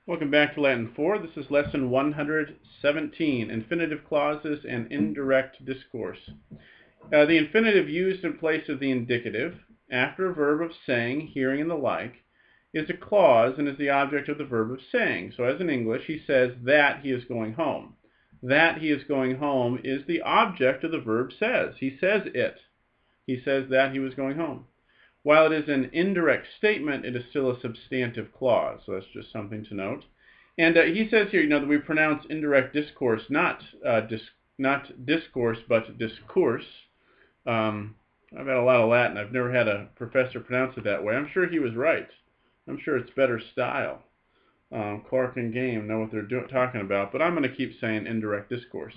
Welcome back to Latin 4. This is lesson 117, infinitive clauses and indirect discourse. The infinitive used in place of the indicative after a verb of saying, hearing, and the like is a clause and is the object of the verb of saying. So as in English, he says that he is going home. That he is going home is the object of the verb says. He says it. He says that he was going home. While it is an indirect statement, it is still a substantive clause. So that's just something to note. And he says here, that we pronounce indirect discourse not discourse, but discourse. I've had a lot of Latin. I've never had a professor pronounce it that way. I'm sure he was right. I'm sure it's better style. Clark and Game know what they're talking about, but I'm going to keep saying indirect discourse.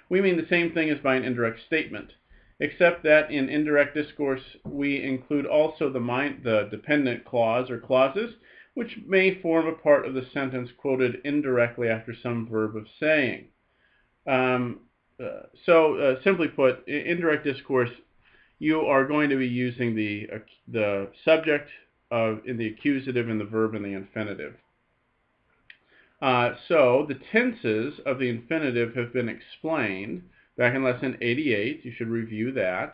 We mean the same thing as by an indirect statement, except that in indirect discourse we include also the dependent clause or clauses, which may form a part of the sentence quoted indirectly after some verb of saying. Simply put, indirect discourse, you are going to be using the subject in the accusative and the verb in the infinitive. So the tenses of the infinitive have been explained back in lesson 88. You should review that.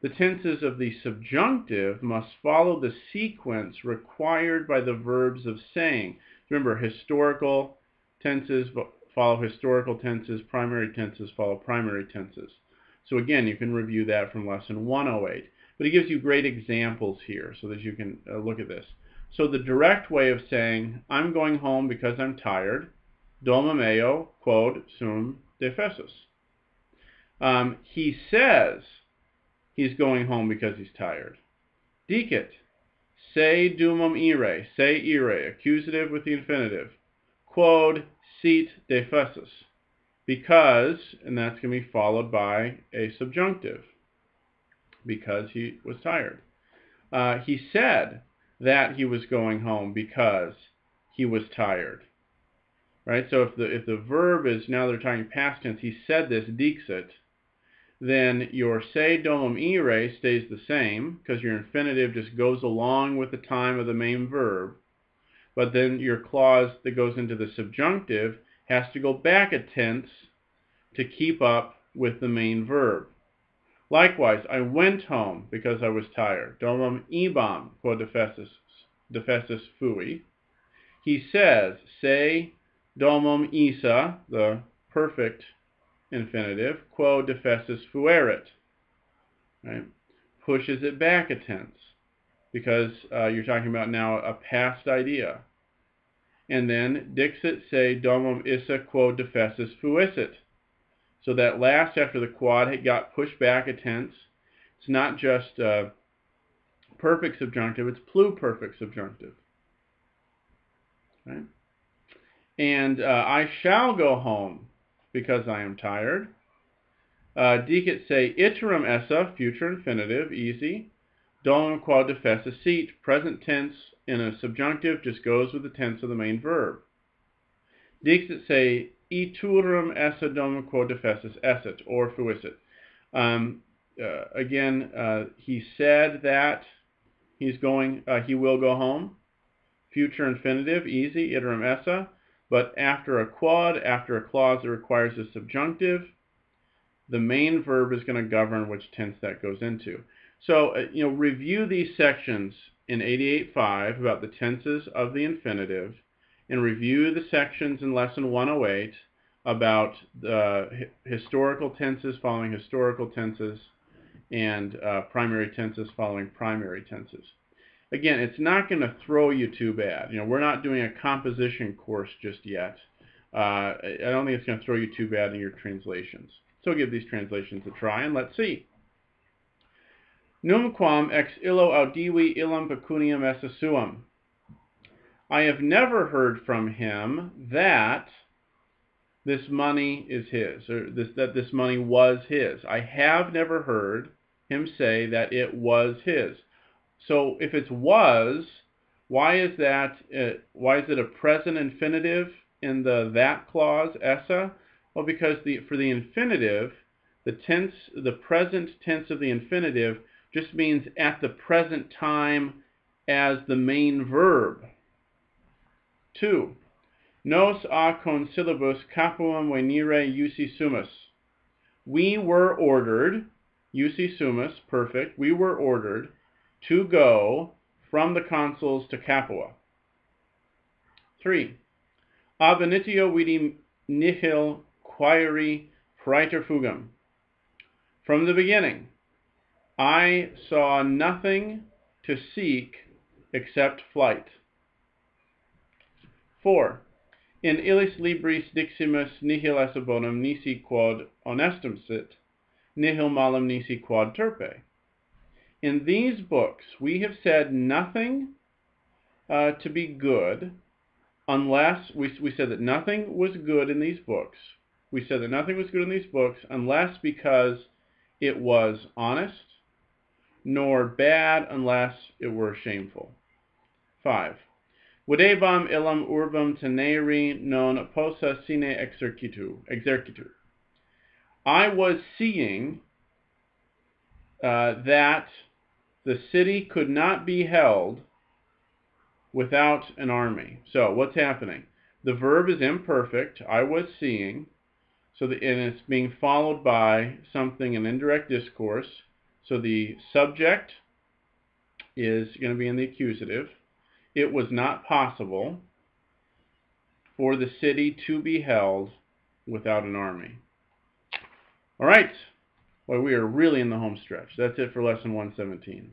The tenses of the subjunctive must follow the sequence required by the verbs of saying. Remember, historical tenses follow historical tenses, primary tenses follow primary tenses. So again, you can review that from lesson 108. But he gives you great examples here so that you can look at this. So the direct way of saying, I'm going home because I'm tired, domo meo quod sum defesus. He says he's going home because he's tired. Dicit, se dumum ire, se ire, accusative with the infinitive, quod sit defesus, because, and that's going to be followed by a subjunctive, because he was tired. He said that he was going home because he was tired. Right? So if the verb is, now they're talking past tense, he said this, dixit, then your se domum ire stays the same, because your infinitive just goes along with the time of the main verb. But then your clause that goes into the subjunctive has to go back a tense to keep up with the main verb. Likewise, I went home because I was tired. Domum ibam quod defesus fui. He says, se domum isa, the perfect infinitive, quod defesus fuerit. Right? Pushes it back a tense, because you're talking about now a past idea. And then dixit se domum issa quod defesus fuisit. So that last after the quad got pushed back a tense. It's not just perfect subjunctive, it's pluperfect subjunctive. Right? And I shall go home because I am tired. Dicit se iterum essa, future infinitive, easy. Domum quod defesus sit, present tense in a subjunctive just goes with the tense of the main verb. Dixit se iturum essa domum quod defesus esset, or fuisit. Again, he said that he will go home. Future infinitive, easy, iterum essa. But after a quad, after a clause that requires a subjunctive, the main verb is going to govern which tense that goes into. So, review these sections in 88.5 about the tenses of the infinitive, and review the sections in lesson 108 about the historical tenses following historical tenses and primary tenses following primary tenses. Again, it's not going to throw you too bad. We're not doing a composition course just yet. I don't think it's going to throw you too bad in your translations. So give these translations a try, and let's see. Numquam ex illo audivi illam pecuniam esse suum. I have never heard from him that this money is his, or that this money was his. I have never heard him say that it was his. So if it's was, why is it a present infinitive in the that clause, essa? Well, because for the infinitive, the present tense of the infinitive just means at the present time as the main verb. 2. Nos a concilibus capuum venire iusi sumus. We were ordered, iusi sumus, perfect, we were ordered to go from the consuls to Capua. 3. Ab initio vidi nihil quaeri praeter fugam. From the beginning, I saw nothing to seek except flight. 4. In illis libris diximus nihil esse bonum nisi quod honestum sit, nihil malum nisi quod turpe. In these books, we have said nothing to be good unless, we said that nothing was good in these books. We said that nothing was good in these books unless because it was honest, nor bad unless it were shameful. 5. Videbam illam urbam teneri non possa sine exercitu. I was seeing that the city could not be held without an army. So what's happening? The verb is imperfect, I was seeing, and it's being followed by something, an indirect discourse. So the subject is going to be in the accusative. It was not possible for the city to be held without an army. All right. Well, we are really in the home stretch. That's it for lesson 117.